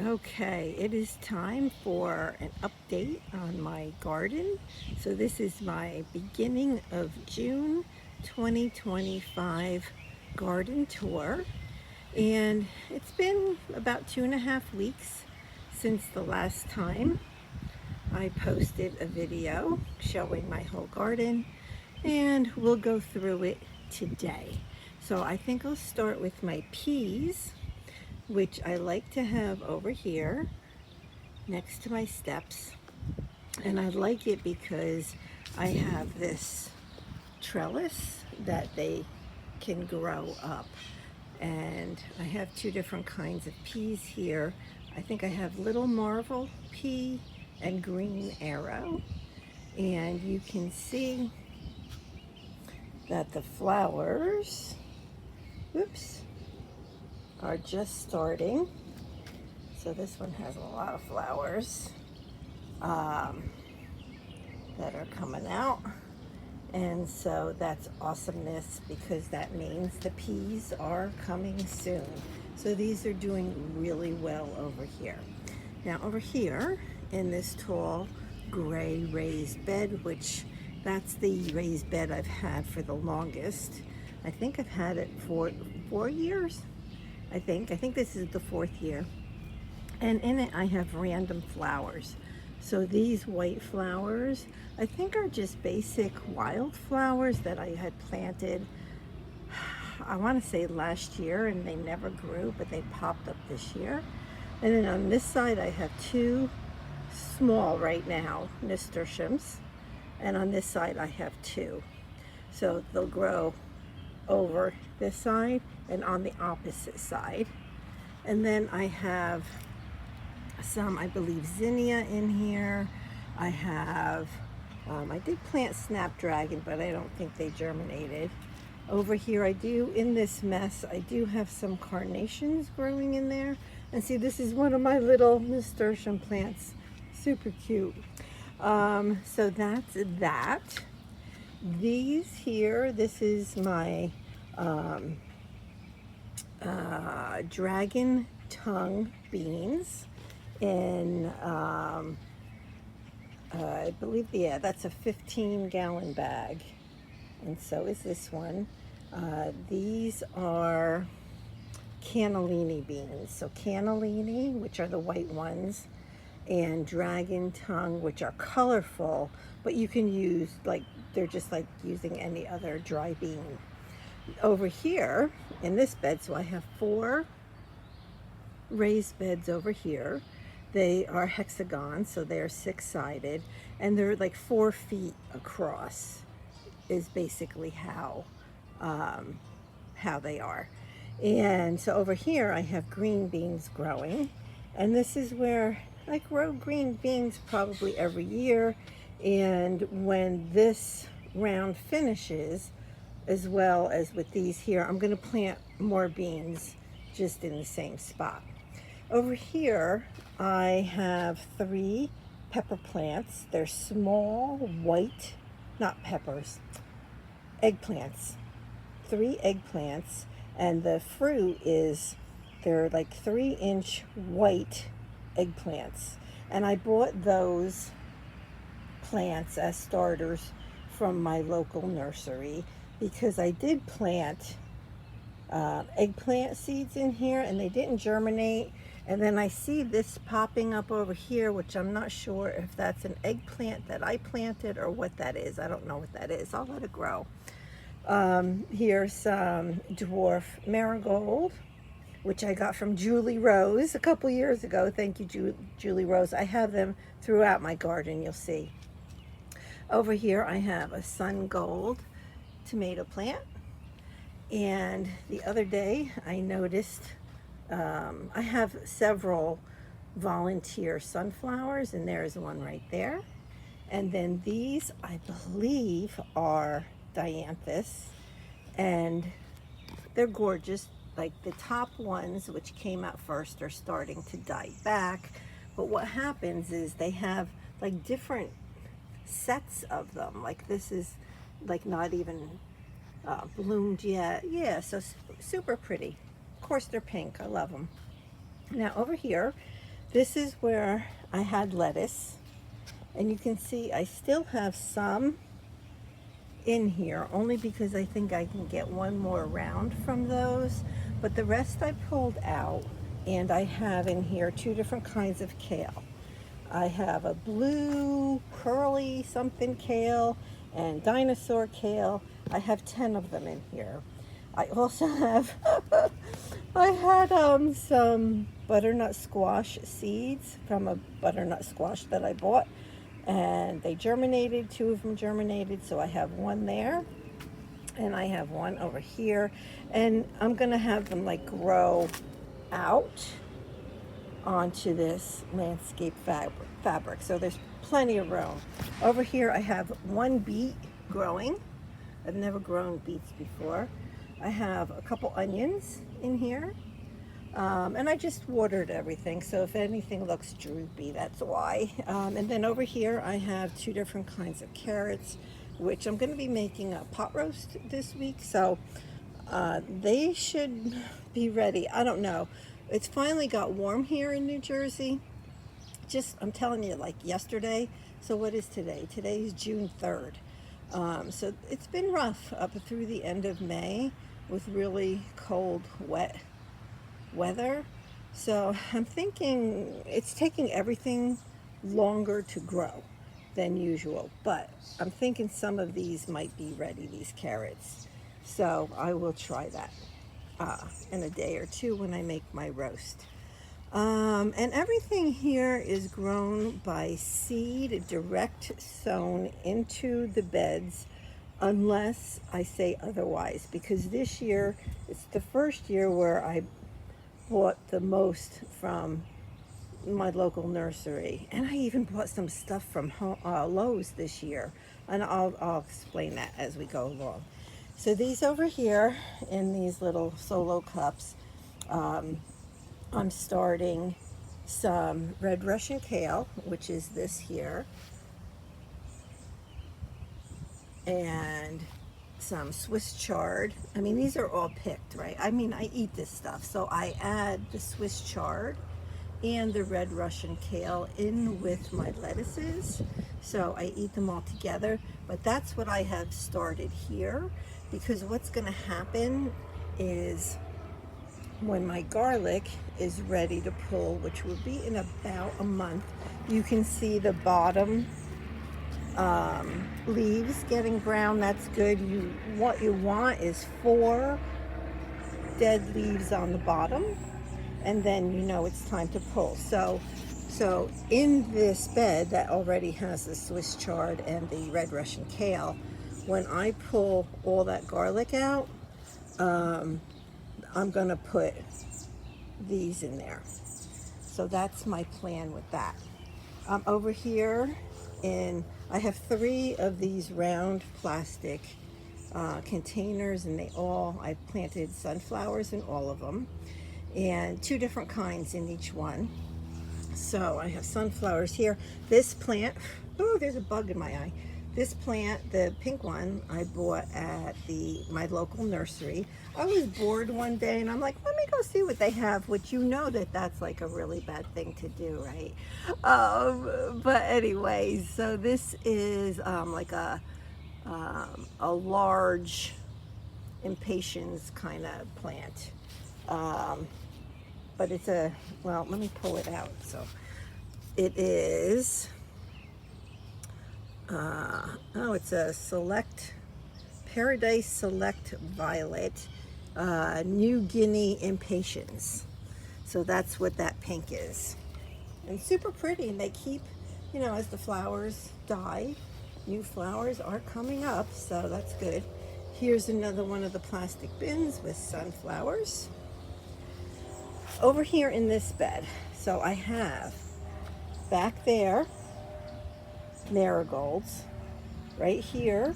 Okay, it is time for an update on my garden. So this is my beginning of June 2025 garden tour. And it's been about 2.5 weeks since the last time I posted a video showing my whole garden. And we'll go through it today. So I think I'll start with my peas, which I like to have over here next to my steps. And I like it because I have this trellis that they can grow up. And I have two different kinds of peas here. I think I have little marvel pea and green arrow. And you can see that the flowers, oops, are just starting. So this one has a lot of flowers um, that are coming out. And so that's awesomeness because that means the peas are coming soon. So these are doing really well over here. Now over here in this tall gray raised bed, which that's the raised bed I've had for the longest. I think I've had it for 4 years. I think this is the 4th year. And in it I have random flowers. So these white flowers, I think are just basic wildflowers that I had planted, I want to say last year, and they never grew, but they popped up this year. And then on this side I have two small right now nasturtiums, and on this side I have two. So they'll grow over this side and on the opposite side. And then I have some, I believe, zinnia in here. I have, I did plant snapdragon, but I don't think they germinated. Over here, I do, in this mess, I do have some carnations growing in there. And see, this is one of my little nasturtium plants. Super cute. So that's that. These here, this is my dragon tongue beans. In I believe, yeah, that's a 15-gallon bag, and so is this one. These are cannellini beans. So cannellini, which are the white ones, and dragon tongue, which are colorful, but you can use, like, they're just like using any other dry bean. Over here in this bed, so I have 4 raised beds over here. They are hexagons, so they're 6-sided, and they're like 4 feet across is basically how they are. And so over here I have green beans growing, and this is where I grow green beans probably every year. And when this round finishes, as well as with these here, I'm going to plant more beans just in the same spot. Over here, I have 3 pepper plants. They're small, white, not peppers, eggplants. 3 eggplants, and the fruit is, they're like 3-inch white eggplants. And I bought those plants as starters from my local nursery because I did plant eggplant seeds in here and they didn't germinate. And then I see this popping up over here, which I'm not sure if that's an eggplant that I planted or what that is. I don't know what that is. I'll let it grow. Here's some dwarf marigold, which I got from Julie Rose a couple years ago. Thank you, Julie Rose. I have them throughout my garden, you'll see. Over here I have a sun gold tomato plant. And the other day I noticed I have several volunteer sunflowers, and there's one right there. And then these, I believe, are dianthus, and they're gorgeous. Like the top ones, which came out first, are starting to die back. But what happens is they have like different sets of them. Like this is like not even bloomed yet. Yeah, so super pretty. Of course they're pink. I love them. Now over here This is where I had lettuce, and you can see I still have some in here, only because I think I can get one more round from those, but the rest I pulled out. And I have in here two different kinds of kale. I have a blue curly something kale and dinosaur kale. I have 10 of them in here. I also have I had some butternut squash seeds from a butternut squash that I bought, and they germinated. 2 of them germinated, so I have one there, and I have one over here, and I'm gonna have them like grow out onto this landscape fabric. So there's plenty of room. Over here I have one beet growing. I've never grown beets before. I have a couple onions in here. And I just watered everything, so if anything looks droopy, that's why. And then over here I have 2 different kinds of carrots, which I'm going to be making a pot roast this week, so they should be ready. I don't know. It's finally got warm here in New Jersey. Just, I'm telling you, like yesterday. So what is today? Today is June 3rd. So it's been rough up through the end of May with really cold, wet weather. So I'm thinking it's taking everything longer to grow than usual, but I'm thinking some of these might be ready, these carrots. So I will try that in a day or two when I make my roast. And everything here is grown by seed, direct sown into the beds, unless I say otherwise, because this year it's the first year where I bought the most from my local nursery, and I even bought some stuff from Lowe's this year, and I'll explain that as we go along. So these over here in these little solo cups, I'm starting some red Russian kale, which is this here, and some Swiss chard. I mean, these are all picked, right? I mean, I eat this stuff, so I add the Swiss chard and the red Russian kale in with my lettuces, so I eat them all together. But that's what I have started here, because what's going to happen is when my garlic is ready to pull, which will be in about a month, you can see the bottom leaves getting brown. That's good. What you want is 4 dead leaves on the bottom, and then you know it's time to pull. So in this bed that already has the Swiss chard and the red Russian kale, when I pull all that garlic out, I'm gonna put these in there. So that's my plan with that. Over here I have 3 of these round plastic containers, and I planted sunflowers in all of them, and 2 different kinds in each one. So I have sunflowers here. This plant, oh, there's a bug in my eye. This plant, the pink one, I bought at my local nursery. I was bored one day and I'm like, let me go see what they have, which you know that's like a really bad thing to do, right? But anyways, so this is like a large impatiens kind of plant. But it's well, let me pull it out. So it is, it's a Paradise Select Violet, New Guinea Impatiens. So that's what that pink is. And super pretty, and they keep, as the flowers die, new flowers are coming up, so that's good. Here's another one of the plastic bins with sunflowers. Over here in this bed, so I have back there marigolds. Right here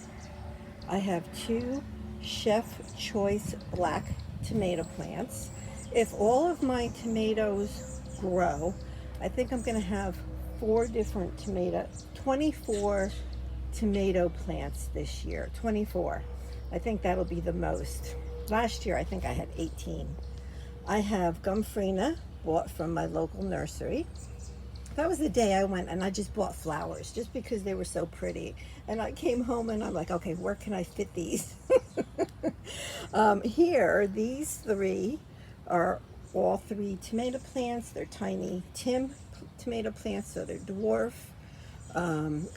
I have 2 Chef Choice black tomato plants. If all of my tomatoes grow, I think I'm going to have 24 tomato plants this year. 24. I think that'll be the most. Last year I think I had 18. I have Gumfrina bought from my local nursery. That was the day I went and I just bought flowers just because they were so pretty. And I came home and I'm like, okay, where can I fit these? Here, these three are all three tomato plants. They're tiny tomato plants, so they're dwarf.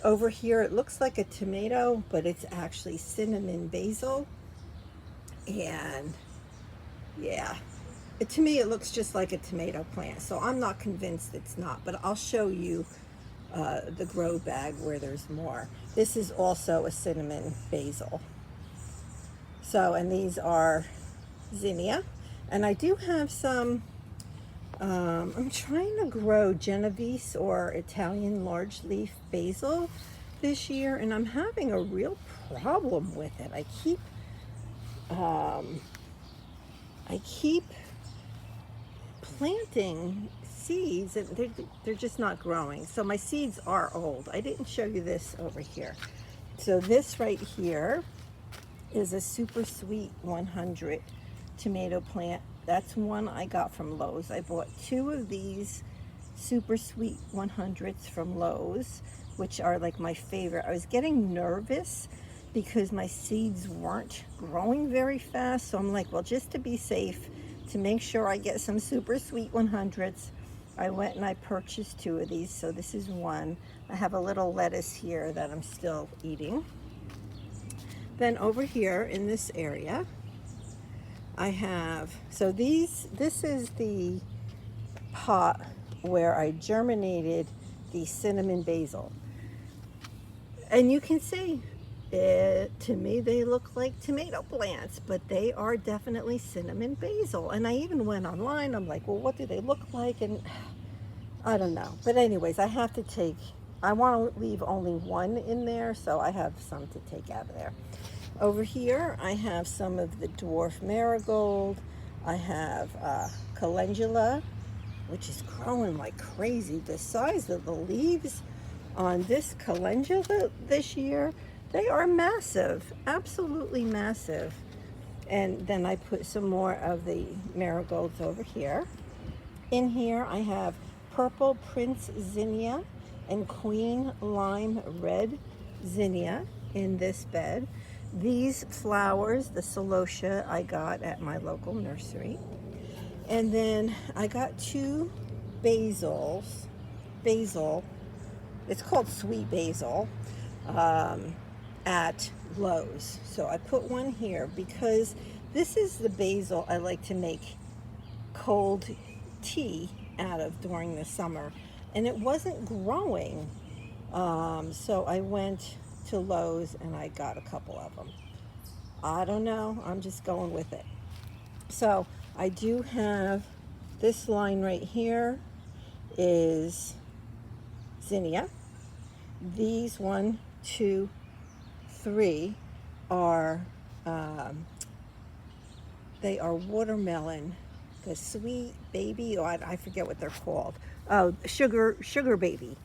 Over here, it looks like a tomato, but it's actually cinnamon basil. And yeah, to me, it looks just like a tomato plant. So I'm not convinced it's not, but I'll show you the grow bag where there's more. This is also a cinnamon basil. So, and these are zinnia. And I do have some, I'm trying to grow Genovese or Italian large leaf basil this year, and I'm having a real problem with it. I keep planting seeds and they're just not growing. So my seeds are old. I didn't show you this over here. So this right here is a super sweet 100 tomato plant. That's one I got from Lowe's. I bought 2 of these super sweet 100s from Lowe's, which are like my favorite. I was getting nervous because my seeds weren't growing very fast. So I'm like, well, just to be safe, to make sure I get some super sweet 100s, I went and I purchased 2 of these. So this is one. I have a little lettuce here that I'm still eating. Then over here in this area, I have, so this is the pot where I germinated the cinnamon basil. And you can see, to me, they look like tomato plants, but they are definitely cinnamon basil. And I even went online. I'm like, well, what do they look like? And I don't know. But anyways, I want to leave only one in there, so I have some to take out of there. Over here, I have some of the dwarf marigold. I have calendula, which is growing like crazy. The size of the leaves on this calendula this year, they are massive, absolutely massive. And then I put some more of the marigolds over here. In here, I have purple Prince zinnia and queen lime red zinnia in this bed. These flowers, the celosia, I got at my local nursery. And then I got 2 basil, it's called sweet basil, at Lowe's. So I put one here because this is the basil I like to make cold tea out of during the summer. And it wasn't growing. So I went to Lowe's and I got a couple of them. I don't know, I'm just going with it. So I do have this line right here is zinnia. These 1, 2, 3 are they are watermelon, the sweet baby, oh, I forget what they're called. Oh, sugar baby.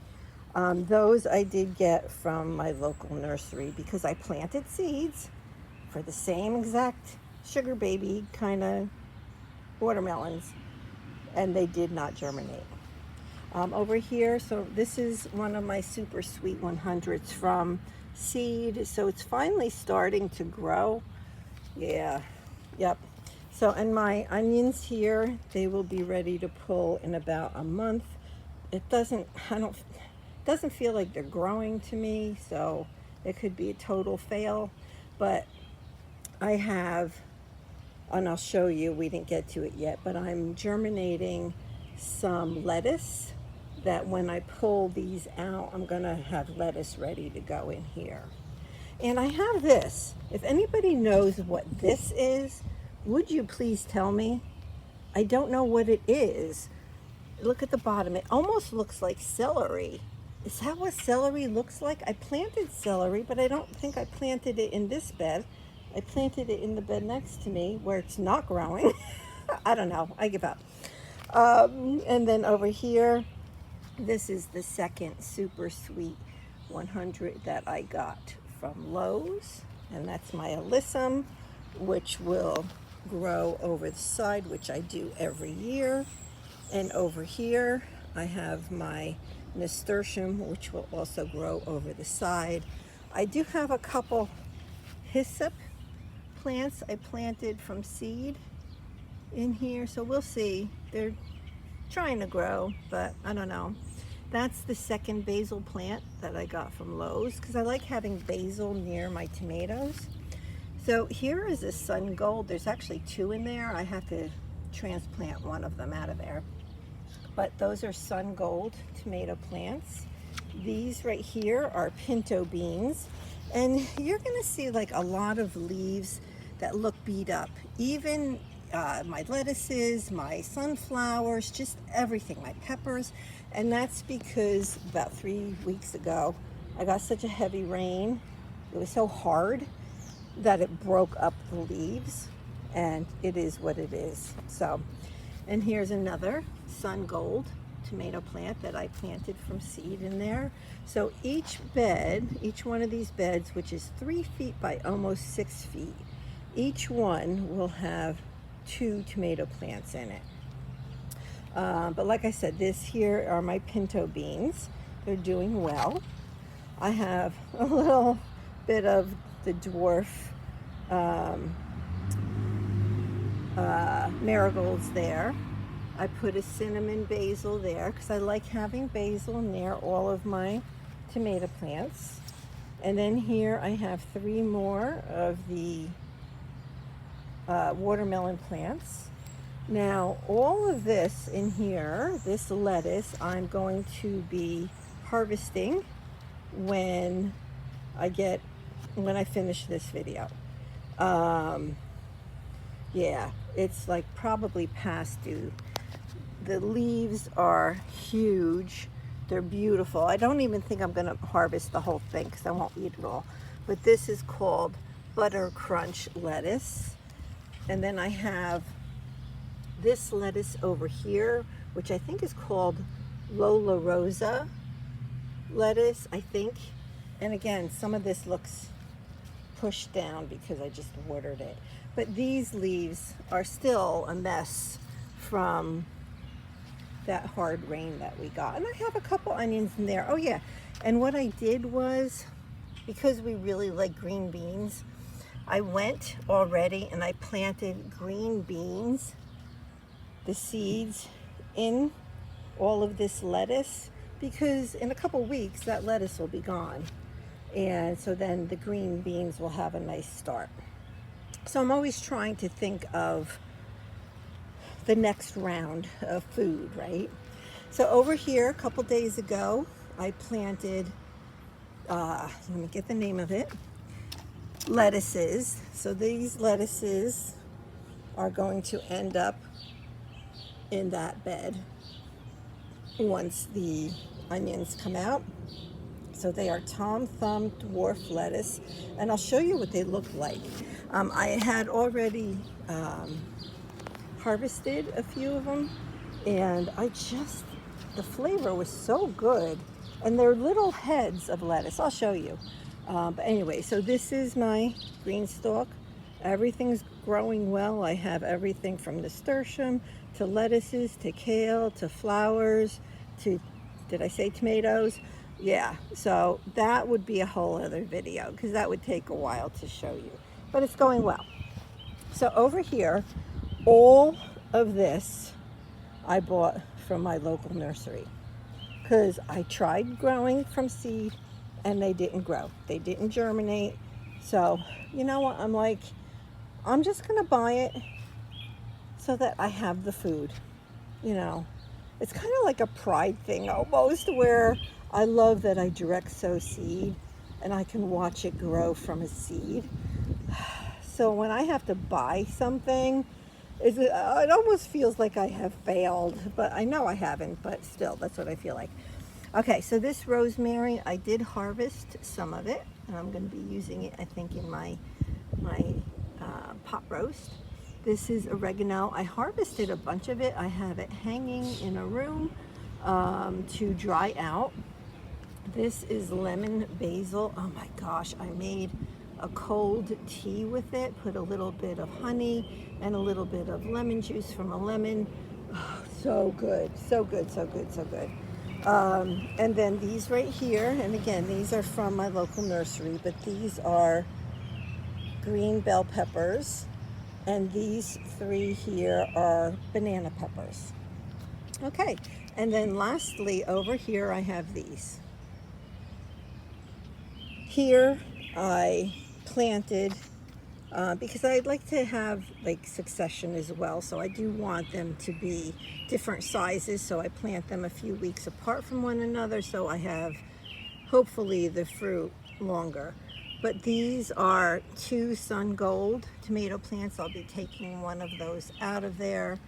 Those I did get from my local nursery because I planted seeds for the same exact sugar baby kind of watermelons, and they did not germinate. Over here, so this is one of my super sweet 100s from seed. So it's finally starting to grow. Yeah, yep. So, and my onions here, they will be ready to pull in about a month. It doesn't feel like they're growing to me, so it could be a total fail. But I have, and I'll show you, we didn't get to it yet, but I'm germinating some lettuce that when I pull these out, I'm gonna have lettuce ready to go in here. And I have this. If anybody knows what this is, would you please tell me? I don't know what it is. Look at the bottom. It almost looks like celery. Is that what celery looks like? I planted celery, but I don't think I planted it in this bed. I planted it in the bed next to me where it's not growing. I don't know. I give up. And then over here, this is the second super sweet 100 that I got from Lowe's. And that's my alyssum, which will grow over the side, which I do every year. And over here, I have my nasturtium, which will also grow over the side. I do have a couple hyssop plants I planted from seed in here, so we'll see. They're trying to grow, but I don't know. That's the second basil plant that I got from Lowe's because I like having basil near my tomatoes. So here is a sun gold. There's actually two in there. I have to transplant one of them out of there. But those are sun gold tomato plants. These right here are pinto beans. And you're gonna see like a lot of leaves that look beat up. Even my lettuces, my sunflowers, just everything, my peppers. And that's because about 3 weeks ago, I got such a heavy rain. It was so hard that it broke up the leaves, and it is what it is. So, and here's another sun gold tomato plant that I planted from seed in there. So each bed, each one of these beds, which is 3 feet by almost 6 feet, each one will have 2 tomato plants in it. But like I said, this here are my pinto beans. They're doing well. I have a little bit of the dwarf marigolds there. I put a cinnamon basil there because I like having basil near all of my tomato plants. And then here I have 3 more of the watermelon plants. Now all of this in here, this lettuce, I'm going to be harvesting when I finish this video. Yeah, it's like probably past due. The leaves are huge. They're beautiful. I don't even think I'm gonna harvest the whole thing because I won't eat it all. But this is called Butter Crunch lettuce. And then I have this lettuce over here, which I think is called Lola Rosa lettuce, I think. And again, some of this looks pushed down because I just watered it. But these leaves are still a mess from that hard rain that we got. And I have a couple onions in there. Oh yeah, and what I did was, because we really like green beans, I went already and I planted green beans, the seeds, in all of this lettuce, because in a couple weeks that lettuce will be gone. And so then the green beans will have a nice start. So I'm always trying to think of the next round of food, right? So over here, a couple days ago, I planted, let me get the name of it, lettuces. So these lettuces are going to end up in that bed once the onions come out. So they are Tom Thumb dwarf lettuce, and I'll show you what they look like. I had already harvested a few of them, and the flavor was so good, and they're little heads of lettuce. I'll show you. But anyway, so this is my green stalk. Everything's growing well. I have everything from nasturtium to lettuces to kale to flowers to, did I say tomatoes? Yeah, so that would be a whole other video because that would take a while to show you, but it's going well. So over here, all of this I bought from my local nursery because I tried growing from seed and they didn't grow. They didn't germinate. So you know what, I'm like, I'm just gonna buy it so that I have the food. You know, it's kind of like a pride thing almost, where I love that I direct sow seed and I can watch it grow from a seed. So when I have to buy something, it almost feels like I have failed, but I know I haven't, but still, that's what I feel like. Okay, so this rosemary, I did harvest some of it, and I'm going to be using it, I think, in my pot roast. This is oregano. I harvested a bunch of it. I have it hanging in a room to dry out. This is lemon basil. Oh my gosh, I made a cold tea with it, put a little bit of honey and a little bit of lemon juice from a lemon. Oh, So good, so good, so good, so good. And then these right here, and again, these are from my local nursery, but these are green bell peppers, and these three here are banana peppers. Okay, and then lastly, over here I have these. Here I planted because I'd like to have like succession as well, so I do want them to be different sizes, so I plant them a few weeks apart from one another, so I have hopefully the fruit longer. But these are 2 sun gold tomato plants. I'll be taking one of those out of there.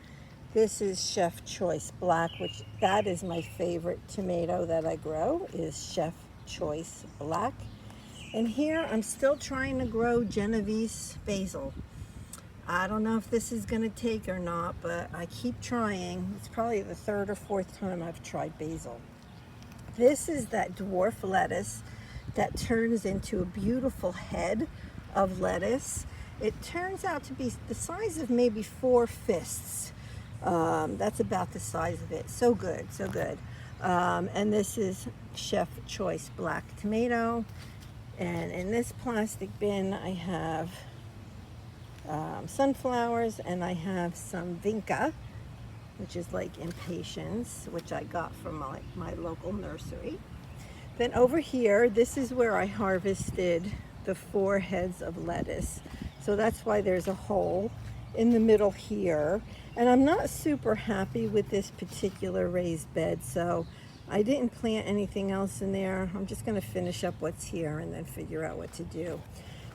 This is Chef Choice Black, which that is my favorite tomato that I grow, is Chef Choice Black. And here I'm still trying to grow Genovese basil. I don't know if this is going to take or not, but I keep trying. It's probably the 3rd or 4th time I've tried basil. This is that dwarf lettuce that turns into a beautiful head of lettuce. It turns out to be the size of maybe 4 fists. That's about the size of it. So good, so good. And this is Chef Choice Black Tomato. And in this plastic bin, I have sunflowers, and I have some vinca, which is like impatiens, which I got from my local nursery. Then over here, this is where I harvested the 4 heads of lettuce. So that's why there's a hole in the middle here. And I'm not super happy with this particular raised bed, so I didn't plant anything else in there. I'm just going to finish up what's here and then figure out what to do.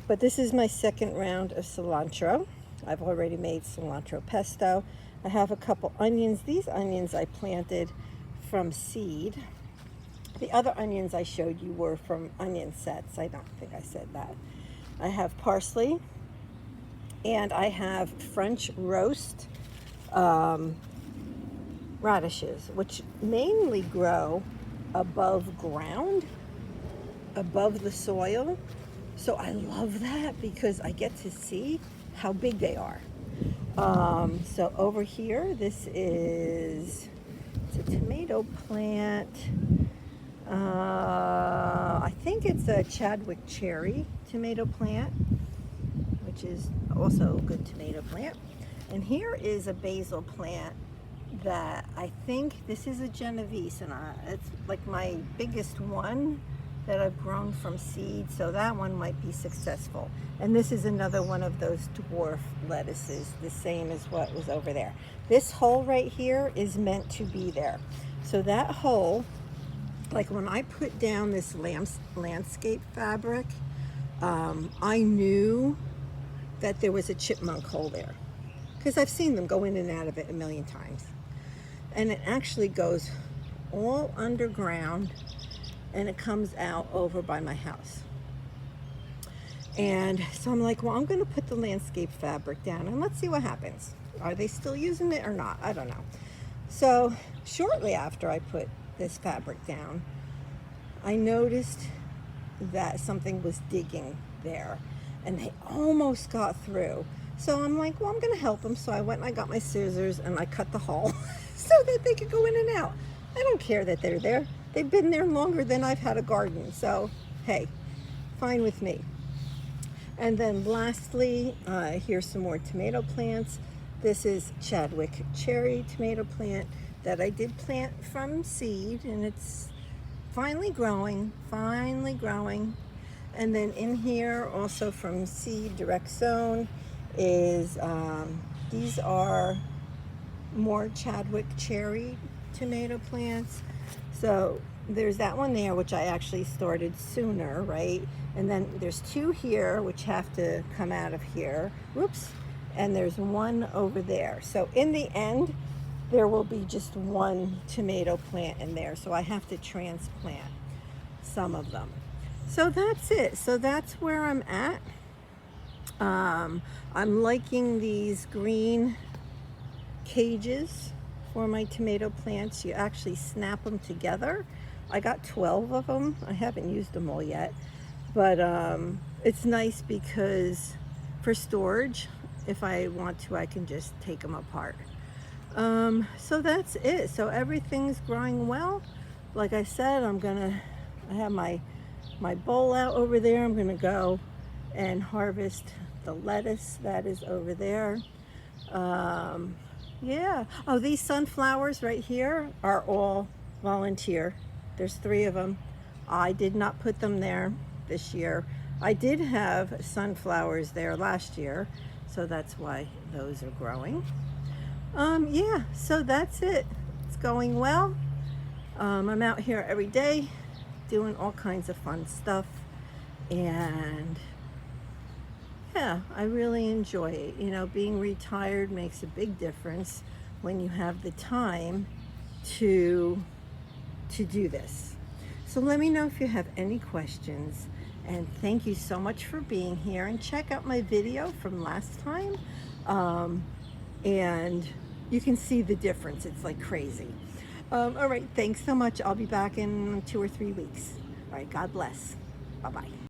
But this is my 2nd round of cilantro. I've already made cilantro pesto. I have a couple onions. These onions I planted from seed. The other onions I showed you were from onion sets. I don't think I said that. I have parsley, and I have French roast radishes, which mainly grow above ground, above the soil. So I love that because I get to see how big they are. So over here, it's a tomato plant. I think it's a Chadwick cherry tomato plant, which is also a good tomato plant. And here is a basil plant that I think this is a Genovese, and it's like my biggest one that I've grown from seed, so that one might be successful. And this is another one of those dwarf lettuces, the same as what was over there. This hole right here is meant to be there. So that hole, like when I put down this landscape fabric, I knew that there was a chipmunk hole there, because I've seen them go in and out of it a million times. And it actually goes all underground, and it comes out over by my house. And so I'm like, well, I'm going to put the landscape fabric down and let's see what happens. Are they still using it or not? I don't know. So shortly after I put this fabric down, I noticed that something was digging there, and they almost got through. So I'm like, well, I'm going to help them. So I went and I got my scissors and I cut the hole so that they could go in and out. I don't care that they're there. They've been there longer than I've had a garden. So, hey, fine with me. And then lastly, here's some more tomato plants. This is Chadwick cherry tomato plant that I did plant from seed, and it's finally growing. And then in here, also from seed, direct sown, is these are more Chadwick cherry tomato plants. So there's that one there, which I actually started sooner, right? And then there's 2 here, which have to come out of here. Whoops. And there's 1 over there. So in the end, there will be just 1 tomato plant in there. So I have to transplant some of them. So that's it. So that's where I'm at. I'm liking these green cages for my tomato plants. You actually snap them together. I got 12 of them. I haven't used them all yet, but it's nice because for storage, if I want to, I can just take them apart. So that's it. So everything's growing well. Like I said, I have my bowl out over there. I'm gonna go and harvest the lettuce that is over there. Um, yeah. Oh, these sunflowers right here are all volunteer. There's 3 of them. I did not put them there this year. I did have sunflowers there last year, so that's why those are growing. Yeah, so that's it. It's going well. I'm out here every day doing all kinds of fun stuff, and yeah, I really enjoy it. You know, being retired makes a big difference when you have the time to do this. So let me know if you have any questions, and thank you so much for being here, and check out my video from last time. And you can see the difference. It's like crazy. All right, thanks so much. I'll be back in 2 or 3 weeks. All right, God bless. Bye-bye.